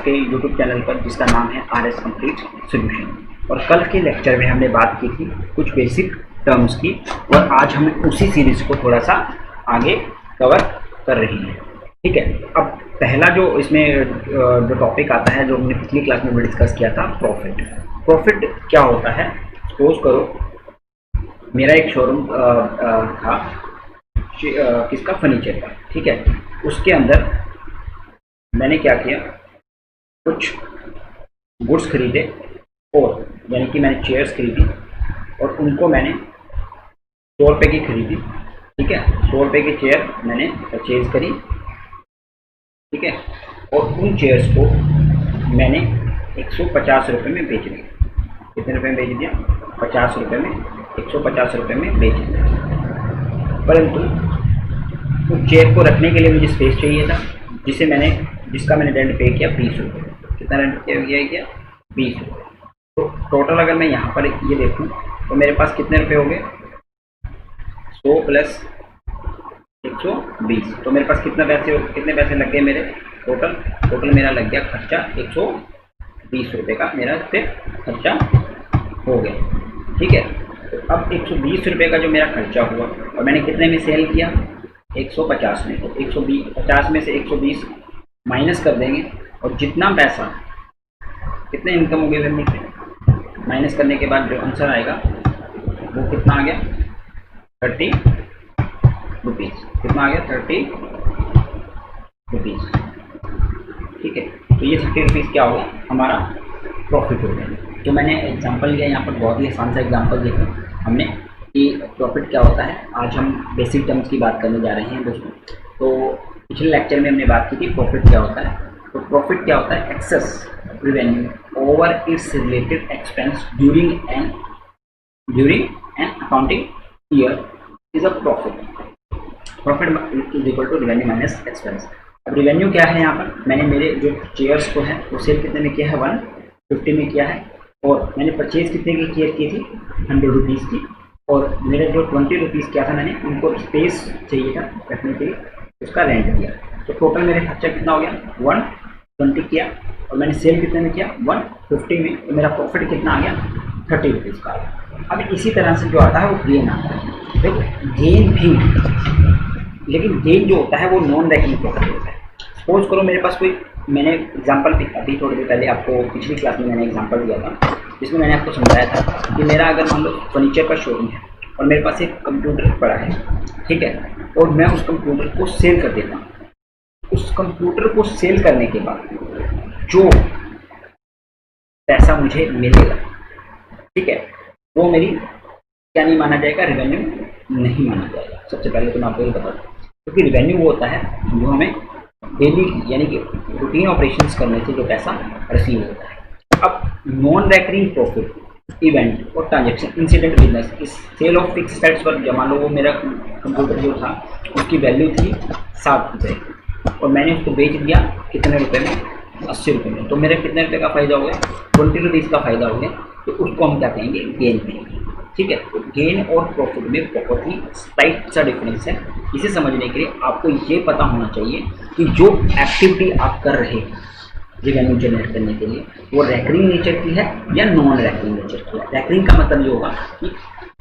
के YouTube channel पर जिसका नाम है RS कंप्लीट सॉल्यूशन। और कल के लेक्चर में हमने बात की थी कुछ बेसिक टर्म्स की, और आज हम उसी सीरीज को थोड़ा सा आगे कवर कर रही हैं। ठीक है, अब पहला जो इसमें जो टॉपिक आता है, जो हमने पिछली क्लास में डिस्कस किया था, प्रॉफिट। प्रॉफिट क्या होता है? सपोज करो मेरा एक शोरूम था किसका, फर्नीचर का। ठीक है, उसके अंदर मैंने क्या किया, कुछ गुड्स खरीदे, और यानी कि मैंने चेयर्स खरीदी और उनको मैंने 100 रुपये की खरीदी। ठीक है, 100 रुपये की चेयर मैंने परचेज करी। ठीक है, और उन चेयर्स को मैंने 150 रुपये में बेच दिया। कितने रुपये में बेच दिया? 50 रुपये में, 150 रुपये में बेच दिया। परंतु उस चेयर को रखने के लिए मुझे स्पेस चाहिए था, जिसका मैंने रेंट पे किया 20 रुपये। कितना रेंट पे किया? 20 रुपये। तो टोटल अगर मैं यहाँ पर ये देखूँ तो मेरे पास कितने रुपये हो गए? 100 प्लस 120। तो मेरे पास कितने पैसे लग गए मेरे? टोटल मेरा लग गया खर्चा 120 रुपये का, मेरा इस पर खर्चा हो गया। ठीक है, तो अब 120 रुपये का जो मेरा खर्चा हुआ, और मैंने कितने में सेल किया? 150 में। तो 150 में से 120 माइनस कर देंगे, और जितना पैसा, कितने इनकम हो गई फिर मुझसे, माइनस करने के बाद जो आंसर आएगा वो कितना आ गया? 30 रुपीज़। कितना आ गया? 30 रुपीज़। ठीक है, तो ये 30 रुपीज़ क्या होगा? हमारा प्रॉफिट हो गया। जो मैंने एग्जांपल लिया यहाँ पर, बहुत ही आसान सा एग्जांपल देखा हमने कि प्रॉफिट क्या होता है। आज हम बेसिक टर्म्स की बात करने जा रहे हैं दोस्तों। तो पिछले लेक्चर में हमने बात की थी प्रॉफिट क्या होता है। तो प्रॉफिट क्या होता है? Excess revenue over its related expense during an accounting year is a profit. Profit is equal to revenue minus expense. अब रेवेन्यू क्या है? यहाँ पर मैंने मेरे जो चेयर्स को है वो सेल कितने में किया है? 150 में किया है, और मैंने परचेज कितने की चेयर की थी? 100 रुपीज़ की। और मेरे जो 20 रुपीज़ क्या था, मैंने उनको स्पेस चाहिए था रखने के लिए, उसका रेंट दिया। तो टोटल मेरे खर्चा कितना हो गया? 120 किया, और मैंने सेल कितने में किया? 150 में। तो मेरा प्रॉफिट कितना आ गया? 30 रुपीज़ का आ गया। अब इसी तरह से जो आता है वो गेन आता है। देखो गेन भी, लेकिन गेन जो होता है वो नॉन रेकरिंग प्रॉफिट होता है। सपोज करो मेरे पास कोई, मैंने एग्जांपल अभी थोड़ी देर पहले आपको पिछली क्लास में मैंने एग्जांपल दिया था, जिसमें मैंने आपको समझाया था कि मेरा अगर मान लो फर्नीचर का शोरूम है और मेरे पास एक कंप्यूटर पड़ा है। ठीक है, और मैं उस कंप्यूटर को सेल कर देता हूँ। उस कंप्यूटर को सेल करने के बाद जो पैसा मुझे मिलेगा, ठीक है, वो मेरी क्या नहीं माना जाएगा? रेवेन्यू नहीं माना जाएगा। सबसे पहले तो मैं आपको ये बता दूँ, क्योंकि रेवेन्यू वो होता है जो हमें डेली यानी कि रूटीन ऑपरेशंस करने से जो पैसा रिसीव होता है। अब नॉन रेकरिंग प्रॉफिट इवेंट और ट्रांजेक्शन इंसिडेंट बिजनेस, इस सेल ऑफ फिक्स एसेट्स पर मान लो वो मेरा कंप्यूटर जो था उसकी वैल्यू थी 60 रुपये, और मैंने उसको बेच दिया कितने रुपए में? 80 रुपये में। तो मेरे कितने रुपये का फ़ायदा हो गया? 20 रुपीज़ का फ़ायदा हो गया। तो उसको हम क्या कहेंगे? गेन कहेंगे। ठीक है, तो गेन और प्रॉफिट में बहुत ही स्लाइट सा डिफरेंस है। इसे समझने के लिए आपको ये पता होना चाहिए कि जो एक्टिविटी आप कर रहे हैं रेवेन्यू जनरेट करने के लिए, वो रेकरिंग नेचर की है या नॉन रेकरिंग नेचर की है। रेकरिंग का मतलब ये होगा कि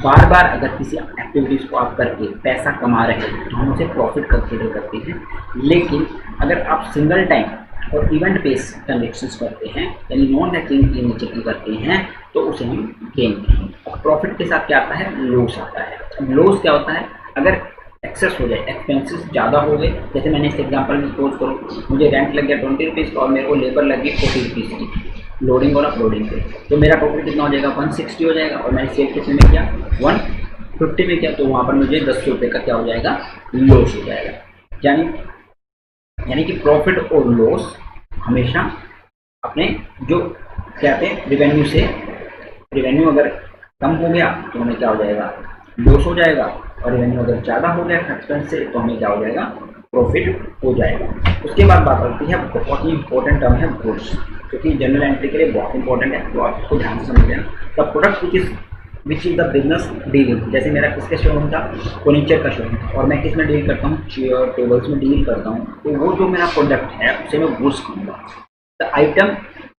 बार बार अगर किसी एक्टिविटीज़ को आप करके पैसा कमा रहे हैं तो हम उसे प्रॉफिट कंसिडर करते हैं। लेकिन अगर आप सिंगल टाइम और इवेंट बेस्ड ट्रांजेक्शन्स करते हैं, यानी नॉन रेकरिंग की नेचर की करते हैं, तो उसे हम गेन कहेंगे। और प्रॉफिट के साथ क्या आता है? लॉस आता है। अब लॉस क्या होता है? अगर एक्सेस हो जाए, एक्सपेंसेस ज़्यादा हो गए, जैसे मैंने इस एग्जांपल में सपोज करो मुझे रेंट लग गया 20 रुपीज़ का और मेरे को लेबर लग गई 40 रुपीज़ की लोडिंग और अपलोडिंग पे, तो मेरा टोटल कितना हो जाएगा? 160 हो जाएगा। और मैंने सेल कितने में किया? 150 में किया। तो वहाँ पर मुझे 10 रुपये का क्या हो जाएगा? लॉस हो जाएगा। यानी कि प्रॉफिट और लॉस हमेशा अपने जो कहते हैं रेवेन्यू से, रेवेन्यू अगर कम हो गया तो हमें क्या हो जाएगा? लॉस हो जाएगा। और रेवेन्यू अगर ज़्यादा हो गया एक्सपेंस से तो हमें क्या हो जाएगा? प्रॉफिट हो जाएगा। उसके बाद बात होती है बहुत ही इंपॉर्टेंट टर्म है गुड्स, क्योंकि जनरल एंट्री के लिए बहुत इंपॉर्टेंट है, तो आप उसको ध्यान से समझ लेना। The product which is the business dealing. जैसे मेरा किसके शोरूम था? फर्नीचर का शोरूम, और मैं किस में डील करता हूँ? चेयर टेबल्स में डील करता हूँ। तो वो जो मेरा प्रोडक्ट है उसे मैं गुड्स कहूँगा। The item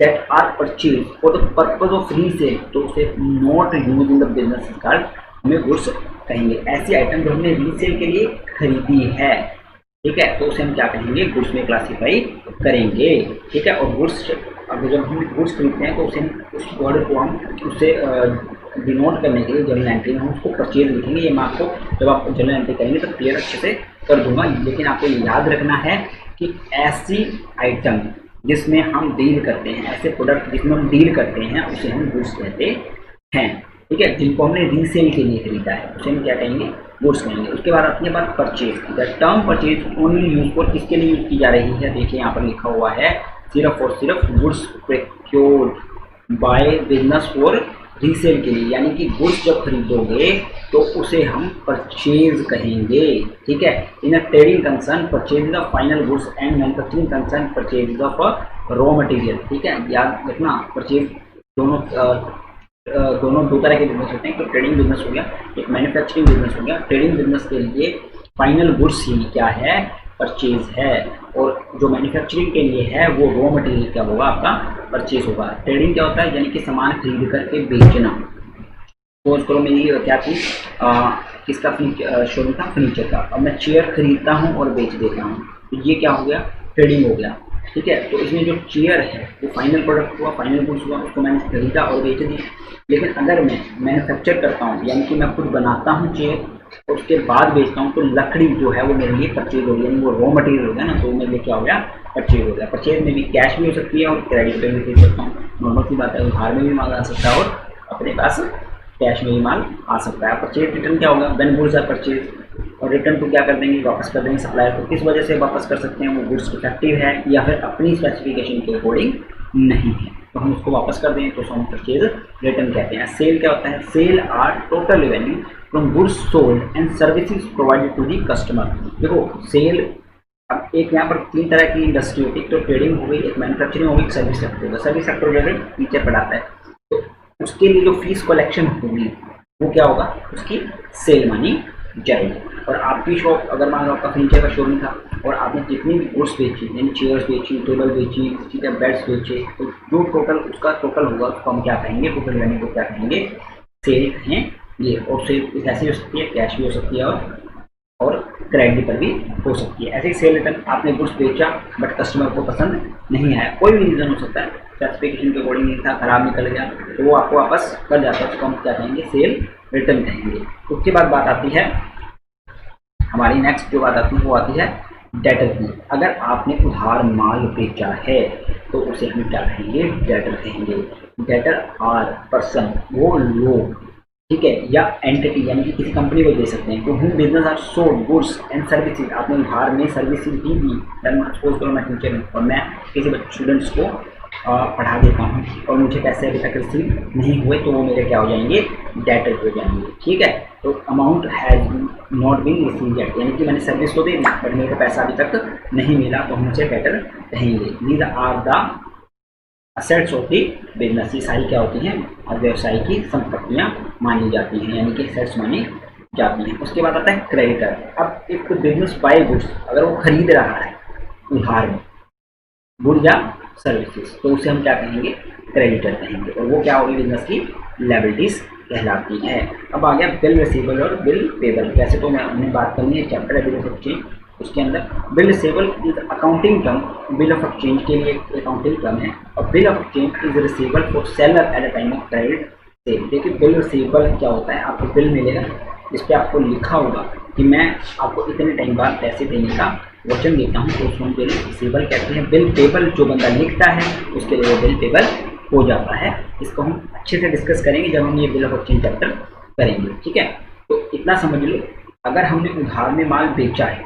that are purchase for the purpose of resale, तो उसे not use in the business card हमें गुड्स कहेंगे। ऐसी आइटम जो हमने रीसेल के लिए खरीदी है, ठीक है, तो उसे हम क्या कहेंगे, गुड्स में क्लासीफाई करेंगे। ठीक है, और गुड्स, अब जब हम गुड्स खरीदते हैं तो उसे उस वर्ड को हम उससे डिनोट करने के लिए जर्नल एंट्री में हम उसको परचेज लिखेंगे। ये मैं आपको जब आप जर्नल एंट्री करेंगे तो क्लियर अच्छे से कर दूंगा, लेकिन आपको याद रखना है कि ऐसी आइटम जिसमें हम डील करते हैं, ऐसे प्रोडक्ट जिसमें हम डील करते हैं, उसे हम गुड्स कहते हैं। ठीक है, जिनको हमने रीसेल के लिए खरीदा है उसे हम क्या कहेंगे, गुड्स कहेंगे। उसके बाद आती है बात परचेज की। The term purchase only use for, किसके लिए यूज की जा रही है, देखिए यहाँ पर लिखा हुआ है, सिर्फ और सिर्फ goods procured by business for resale के लिए, यानी कि गुड्स जब खरीदोगे तो उसे हम परचेज कहेंगे। ठीक है, in a trading concern purchase the final goods and manufacturing concern purchase of raw material. ठीक है, याद रखना, परचेज दोनों दो तरह के बिजनेस होते हैं, तो ट्रेडिंग बिजनेस हो गया, एक मैन्युफैक्चरिंग बिजनेस हो गया। ट्रेडिंग बिजनेस के लिए फाइनल गुड्स ही क्या है, परचेज है, और जो मैन्युफैक्चरिंग के लिए है वो रॉ मटेरियल क्या होगा, आपका परचेज होगा। ट्रेडिंग क्या होता है, यानी कि सामान खरीद करके बेचना। सपोज करो मेरी क्या थी, किसका शोरूम था, फर्नीचर का, अब मैं चेयर खरीदता हूँ और बेच देता हूँ, तो ये क्या हो गया, ट्रेडिंग हो गया। ठीक है, तो इसमें जो चेयर है वो फाइनल प्रोडक्ट हुआ, फाइनल गुड्स हुआ, उसको मैंने खरीदा और बेच दिया। लेकिन अगर मैं मैन्युफैक्चर करता हूँ, यानी कि मैं खुद बनाता हूँ चेयर और उसके बाद बेचता हूँ, तो लकड़ी जो है वो मेरे लिए परचेज हो गई, यानी वो रॉ मटेरियल हो गया ना, तो मेरे लिए क्या हो गया, परचेज हो गया। परचेज में भी कैश भी हो सकती है और क्रेडिट पे भी खरीद सकता हूँ, नॉर्मल सी बात है, उधार में भी माल आ सकता है और अपने पास कैश में भी माल आ सकता है। परचेज रिटर्न क्या होगा, व्हेन गुड्स आर परचेज, और रिटर्न को क्या कर देंगे, वापस कर देंगे सप्लायर को। किस वजह से वापस कर सकते हैं, वो गुड्स डिफेक्टिव है या फिर अपनी स्पेसिफिकेशन के अकॉर्डिंग नहीं है, तो हम उसको वापस कर दें, तो हम परचेज रिटर्न कहते हैं। सेल क्या होता है, sale are total revenue from goods sold and services provided to the customer. देखो सेल, अब एक यहाँ पर तीन तरह की इंडस्ट्री होती है, तो ट्रेडिंग हो गई, एक मैन्युफैक्चरिंग हो गई, एक सर्विस सेक्टर होगा। सर्विस सेक्टर जो टीचर पढ़ाता है, तो उसके लिए जो फीस कलेक्शन होगी वो क्या होगा, उसकी सेल मानी जाएगी। और आपकी शॉप, अगर मान लो आपका फर्नीचर का शोरूम था और आपने जितनी भी गुड्स बेची, यानी चेयर्स बेची, टेबल बेची, ठीक है, बेड्स बेचे, तो जो टोटल उसका टोटल होगा उसको हम क्या कहेंगे, टोटल रेवेन्यू को क्या कहेंगे, सेल कहेंगे। और सेल ऐसी हो सकती है, कैश भी हो सकती है और क्रेडिट पर भी हो सकती है। ऐसे ही सेल रिटर्न, आपने गुड्स बेचा बट कस्टमर को पसंद नहीं आया, कोई भी रीज़न हो सकता है, स्पेसिफिकेशन के अकॉर्डिंग नहीं था, खराब निकल गया, तो वो आपको वापस कर जाता है, उसको हम क्या कहेंगे, सेल रिटर्न कहेंगे। उसके बाद बात आती है हमारी, नेक्स्ट जो बात आती है वो आती है डेटर की। अगर आपने उधार माल बेचा है तो उसे हम क्या कहेंगे, डेटर कहेंगे। डेटर आर पर्सन, वो लोग, ठीक है, या एंटिटी, यानी कि किसी कंपनी को दे सकते हैं, to whom business are sold goods and services, आपने उधार में सर्विसेज भी दी। सपोज करो मैं टीचर हूँ और मैं किसी स्टूडेंट्स को पढ़ा देता हूँ और मुझे पैसे अभी तक रिसीव नहीं हुए, तो वो मेरे क्या हो जाएंगे, डेटर हो जाएंगे। ठीक है, तो amount has not been receive yet, यानी कि मैंने सर्विस को दे दी बट मेरे को पैसा अभी तक नहीं मिला, तो हम उसे डेटर कहेंगे। These are the assets of the business, ये सारी क्या होती हैं, और व्यवसाय की संपत्तियाँ मानी जाती हैं, यानी कि असेट्स मानी जाती हैं। उसके बाद आता है क्रेडिटर। अब एक बिजनेस बाय गुड्स, अगर वो खरीद रहा है उधार में गुड या सर्विसेज, तो उसे हम क्या कहेंगे, क्रेडिटर कहेंगे, और वो क्या होगी, बिजनेस की लायबिलिटीज कहलाती है। अब आ गया बिल रिसीवेबल और बिल पेबल। वैसे तो हमने बात करनी है चैप्टर है बिल ऑफ एक्सचेंज, उसके अंदर bill receivable is accounting term, bill of exchange के लिए अकाउंटिंग टर्म है, और bill of exchange is receivable for seller at a time of credit sale. देखिए बिल रिसीवेबल क्या होता है, आपको बिल मिलेगा जिस पे आपको लिखा होगा कि मैं आपको इतने टाइम बाद पैसे देने का वचन देता हूँ, तो उसको हम बिल रिसीवेबल कहते हैं। बिल पेबल जो बंदा लिखता है उसके लिए वो बिल पेबल हो जाता है। इसको हम अच्छे से डिस्कस करेंगे जब हम ये बिल ऑफ एक्सचेंज चैप्टर करेंगे। ठीक है, तो इतना समझ लो, अगर हमने उधार में माल बेचा है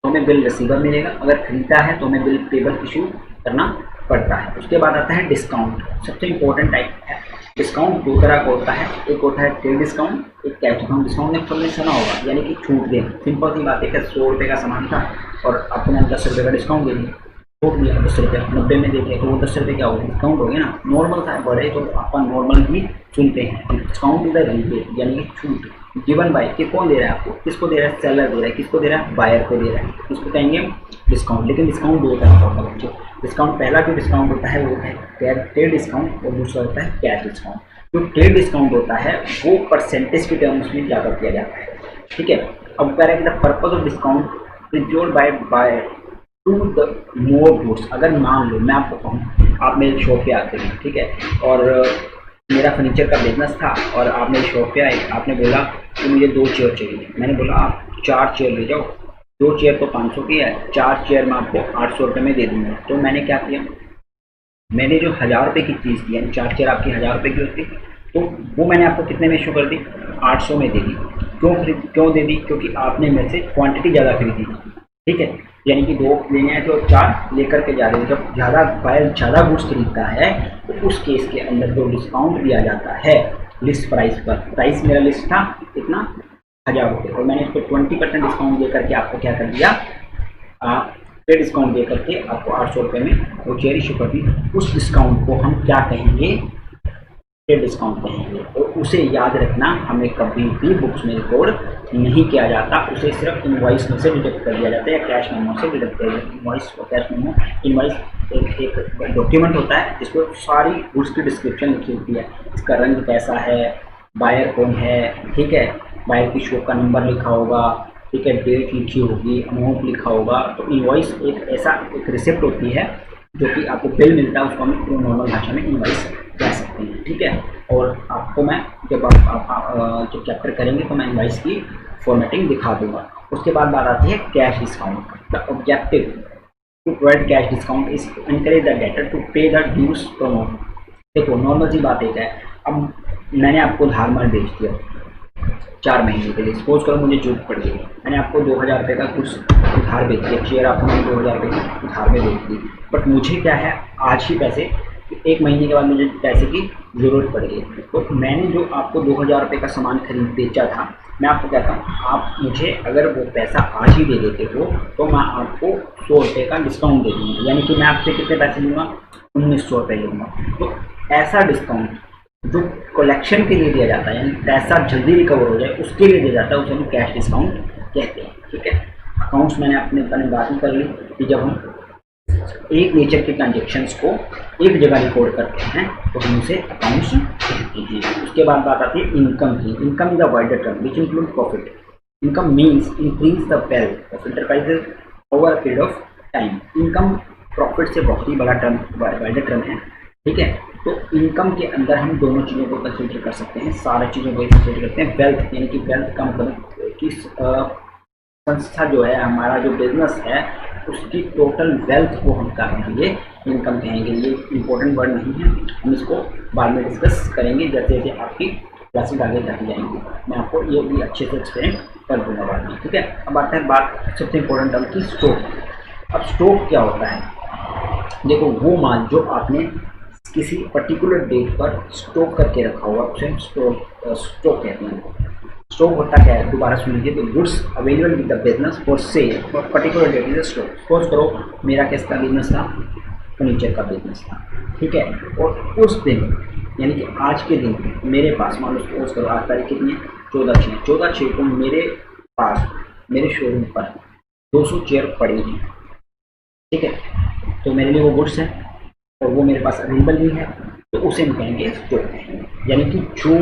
तो हमें बिल रिसीवेबल मिलेगा, अगर खरीदा है तो हमें बिल पेबल इशू करना पड़ता है। उसके बाद आता है डिस्काउंट, सबसे इंपॉर्टेंट टाइप है। डिस्काउंट दो तरह का होता है, एक होता है ट्रेड डिस्काउंट, एक कैश डिस्काउंट। डिस्काउंट ने सबने सुना होगा, यानी कि छूट देना। सिंपल सी बात है कि 100 रुपये का सामान था और आपने 10 रुपये का डिस्काउंट दे दिया, छूट दिया 10 रुपये, 90 में दे दिया, तो वो 10 रुपये क्या होगा, डिस्काउंट हो गया ना। नॉर्मल था, बड़े तो अपन नॉर्मल ही सुनते हैं। डिस्काउंट इज द रिबेट, यानी कि छूट। गिवन बाय कि कौन दे रहा है आपको, किसको दे रहा है, सेलर दे रहा है, किसको दे रहा है, बायर को दे रहा है, इसको कहेंगे हम डिस्काउंट। लेकिन डिस्काउंट दो तरह का होता है बच्चों। डिस्काउंट पहला जो डिस्काउंट होता है वो है ट्रेड डिस्काउंट और दूसरा होता है कैश डिस्काउंट। जो ट्रेड डिस्काउंट होता है वो परसेंटेज के टर्म्स में ज़्यादा किया जाता है, ठीक है। अब कह रहा है कि the purpose of discount include by two the more goods. अगर मान लो मैं आपको कहूँ, आप मेरे शॉप पे आते हैं, ठीक है, और मेरा फर्नीचर का बिजनेस था और आप मेरी शॉप पे आए, आपने बोला कि मुझे 2 चेयर चाहिए। मैंने बोला आप 4 चेयर ले जाओ, 2 चेयर तो 500 की है, 4 चेयर मैं आपको 800 रुपये में दे दूँगा। तो मैंने क्या किया, मैंने जो 1000 रुपये की चीज़ की, यानी 4 चेयर आपकी 1000 रुपये की होती, तो वो मैंने आपको कितने में इशू कर दी, 800 में दे दी। क्यों दे दी, क्योंकि आपने मेरे से क्वांटिटी ज़्यादा खरीदी, ठीक है। यानी कि 2 लेने आए थे और 4 लेकर के जा रहे हैं। जब ज़्यादा गुड्स खरीदता है तो उस केस के अंदर जो डिस्काउंट दिया जाता है लिस्ट प्राइस पर, प्राइस मेरा लिस्ट था कितना, 1000 रुपये, और मैंने इसको 20% डिस्काउंट दे करके आपको क्या कर दिया, पे डिस्काउंट दे करके आपको 800 रुपये में वो चेयर इशू कर दी। उस डिस्काउंट को हम क्या कहेंगे, पे डिस्काउंट कहेंगे। और उसे याद रखना, हमें कभी भी बुक्स में रिकॉर्ड नहीं किया जाता, उसे सिर्फ इनवॉइस में से डिडक्ट कर दिया जाता है या कैश मेमो से डिडक्ट कर दिया जाता है। इनवॉइस और कैश मेमो, इनवॉइस एक डॉक्यूमेंट होता है जिसको सारी गुड्स की डिस्क्रिप्शन लिखी होती है, इसका रंग कैसा है, बायर कौन है, ठीक है, बायर की शॉप का नंबर लिखा होगा, ठीक है, डेट लिखी होगी, अमाउंट लिखा होगा। तो इनवॉइस एक रिसिप्ट होती है जो कि आपको बिल मिलता है, उसको हम नॉर्मल भाषा में इनवॉइस कह सकते हैं, ठीक है। और आपको मैं जब आप जब चैप्टर करेंगे तो मैं इनवॉइस की फॉर्मेटिंग दिखा दूंगा। उसके बाद बात आती है cash discount. The objective to provide cash discount is to encourage the debtor to pay the dues promote. देखो नॉर्मल सी बात एक है, अब मैंने आपको उधार माल बेच दिया 4 महीने के लिए, सपोज करो मुझे जरूरत पड़ गई, मैंने आपको 2000 रुपये का कुछ उधार बेच दिया, चेयर आपको मैंने 2000 रुपये की उधार में बेच दी। बट मुझे क्या है, आज ही पैसे, 1 महीने के बाद मुझे पैसे की ज़रूरत पड़ गई, तो मैंने जो आपको 2000 रुपये का सामान खरीद बेचा था, मैं आपको कहता हूँ आप मुझे अगर वो पैसा आज ही दे देते हो तो मैं आपको 100 रुपये का डिस्काउंट दे दूँगा, यानी कि मैं आपसे कितने पैसे लूँगा, 1900 रुपये लूँगा। तो ऐसा डिस्काउंट जो कलेक्शन के लिए दिया जाता है, यानी पैसा जल्दी रिकवर हो जाए उसके लिए दिया जाता है, उसे हम कैश डिस्काउंट कहते हैं, ठीक है। अकाउंट्स मैंने अपने बात ही कर ली कि जब हम एक नेचर के ट्रांजेक्शन्स को एक जगह रिकॉर्ड करते हैं तो हम उसे अकाउंट्स कहते हैं। उसके बाद बात आती है इनकम की। Income is a wider term which include profit. Income means increase the wealth of enterprises over a period of time. Income profit से बहुत ही बड़ा टर्म, वाइडर टर्म है, ठीक है। तो इनकम के अंदर हम दोनों चीज़ों को कंसिडर कर सकते हैं, सारी चीज़ों को कंसिडर करते हैं। वेल्थ यानी कि वेल्थ का मतलब किस संस्था जो है, हमारा जो बिजनेस है उसकी टोटल वेल्थ को हम कहेंगे इनकम कहेंगे। ये इंपॉर्टेंट वर्ड नहीं है, हम इसको बाद में डिस्कस करेंगे जैसे जैसे आपकी क्लासेस आगे जाती जाएंगी, मैं आपको ये भी अच्छे से एक्सप्लेन कर दूंगा बाद में, ठीक है। अब आता है बात सबसे इम्पोर्टेंट टर्म की, स्टॉक। अब स्टॉक क्या होता है, देखो वो माल जो आपने किसी पर्टिकुलर डेट पर स्टॉक करके रखा हुआ उसे हम स्टॉक कहते हैं। स्टॉक होता क्या है, दोबारा सुन लीजिए, तो goods available with the business for sale for particular date is stock. Suppose करो मेरा किसका बिजनेस था, फर्नीचर का बिजनेस था, ठीक है। और उस दिन यानी कि आज के दिन मेरे पास, मान लो सपोज करो आज तारीख कितनी है, 14/6 को मेरे पास मेरे शोरूम पर 200 चेयर पड़ी हैं, ठीक है। तो मेरे लिए वो गुड्स है और वो मेरे पास अवेलेबल भी है, तो उसे हम कहेंगे स्टॉक। यानी कि जो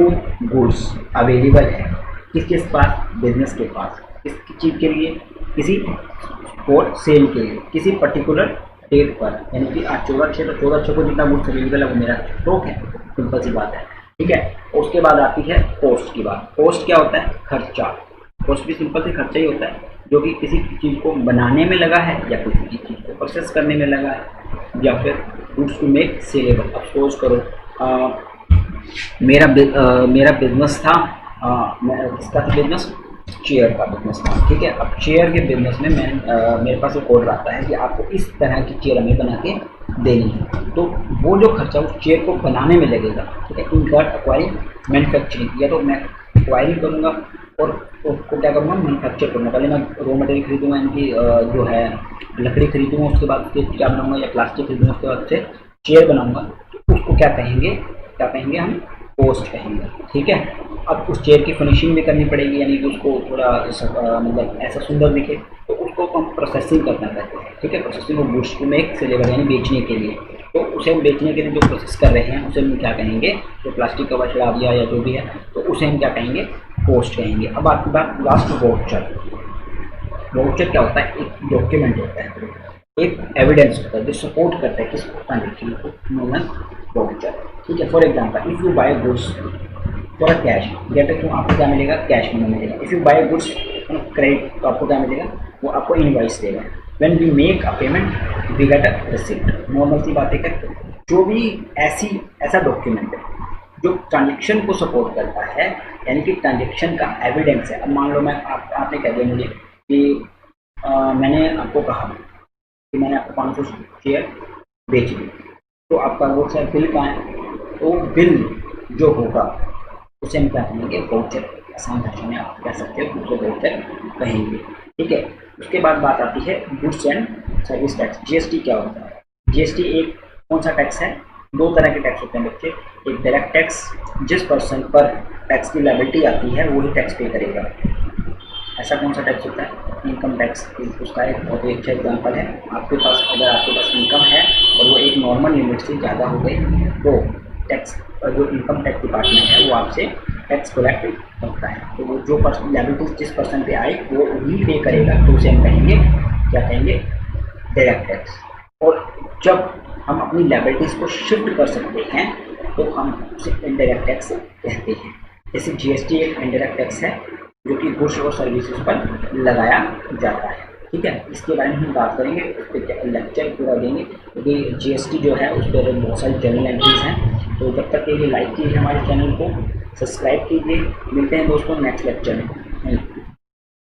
गुड्स अवेलेबल है किसके पास, बिजनेस के पास, किस चीज़ के लिए, किसी फॉर सेल के लिए, किसी पर्टिकुलर डेट पर, यानी कि आज 14/6 को जितना गुड्स अवेलेबल है वो मेरा स्टॉक है, सिंपल सी बात है, ठीक है। उसके बाद आती है कॉस्ट की बात। कॉस्ट क्या होता है, खर्चा। कॉस्ट भी सिंपल से खर्चा ही होता है जो कि किसी चीज़ को बनाने में लगा है या किसी चीज़ को प्रोसेस करने में लगा है या फिर गुड्स टू मेक सेलेबल। अब सपोज करो मेरा बिजनेस था, इसका था बिजनेस, चेयर का बिजनेस था, ठीक है। अब चेयर के बिजनेस में मेरे पास एक ऑर्डर आता है कि आपको इस तरह की चेयर हमें बना के देनी है, तो वो जो खर्चा उस चेयर को बनाने में लगेगा, ठीक है। इनकर्ड एक्वायरिंग मैन्युफैक्चरिंग, या तो मैं एक्वायरिंग करूँगा और उसको क्या करूँगा, मैन्युफैक्चर करूँगा। पहले मैं रॉ मटेरियल खरीदूँगा, इनकी जो है लकड़ी खरीदूँगा, उसके बाद उसके क्या बनाऊँगा, या प्लास्टिक खरीदूँगा, उसके बाद से चेयर बनाऊँगा। तो उसको क्या कहेंगे हम, कॉस्ट कहेंगे, ठीक है। अब उस चेयर की फिनिशिंग भी करनी पड़ेगी, यानी कि उसको थोड़ा मतलब ऐसा सुंदर दिखे, तो उसको हम प्रोसेसिंग करना कहते हैं। ठीक है, processing of goods to make saleable, यानी बेचने के लिए। तो उसे हम बेचने के लिए जो प्रोसेस कर रहे हैं उसे हम क्या कहेंगे, जो प्लास्टिक कवर चढ़ा दिया या जो भी है, तो उसे हम क्या कहेंगे, पोस्ट कहेंगे। अब आपकी बात लास्ट वाउचर। वाउचर क्या होता है, एक डॉक्यूमेंट होता है, एक एविडेंस होता है जो सपोर्ट करता है किस ट्रांजेक्शन को, नोन एज वाउचर। ठीक है, for example if you buy goods for cash, get तो आपको क्या मिलेगा, कैश में मिलेगा। If you buy goods credit तो आपको क्या मिलेगा, वो आपको इनवॉइस देगा। When we make a payment we get a receipt. Normal सी बात है, जो भी ऐसा डॉक्यूमेंट है जो ट्रांजेक्शन को सपोर्ट करता है, यानी कि ट्रांजेक्शन का एविडेंस है। अब मान लो मैं आपने कह दिया मुझे कि मैंने आपको कहा कि मैंने आपको 500 शेयर बेच दी, तो आपका वो सर बिल कहाँ है, तो बिल जो होगा उसे हम क्या कहेंगे, वाउचर। आसान भाषा में आप कह सकते हो उसे वाउचर कहेंगे। ठीक है, उसके बाद बात आती है goods and service tax. GST क्या होता है, जीएसटी एक कौन सा टैक्स है, दो तरह के टैक्स होते हैं बच्चे। एक डायरेक्ट टैक्स, जिस पर्सन पर टैक्स की लायबिलिटी आती है वही टैक्स पे करेगा। ऐसा कौन सा टैक्स होता है, इनकम टैक्स। उसका एक बहुत ही अच्छा एग्जाम्पल है, आपके पास अगर आपके पास इनकम है और वो एक नॉर्मल लिमिट से ज़्यादा हो गई, तो टैक्स जो इनकम टैक्स डिपार्टमेंट है वो आपसे टैक्स कलेक्ट करता है। तो वो जो पर्सन लायबिलिटीज जिस पर्सन पे आए वो वही पे करेगा, तो उसे हम कहेंगे, क्या कहेंगे, डायरेक्ट टैक्स। और जब हम अपनी लायबिलिटीज को शिफ्ट कर सकते हैं तो हम उसे इनडायरेक्ट टैक्स कहते हैं। जैसे जीएसटी एक इनडायरेक्ट टैक्स है जो कि गुड्स और सर्विसेज पर लगाया जाता है। ठीक है, इसके बारे में हम बात करेंगे, उस पर लेक्चर पूरा देंगे, क्योंकि जीएसटी जो है उस पर बहुत सारी जर्नल एंट्रीज हैं। तो जब तक के लिए लाइक कीजिए हमारे चैनल को, सब्सक्राइब कीजिए। मिलते हैं दोस्तों नेक्स्ट लेक्चर में।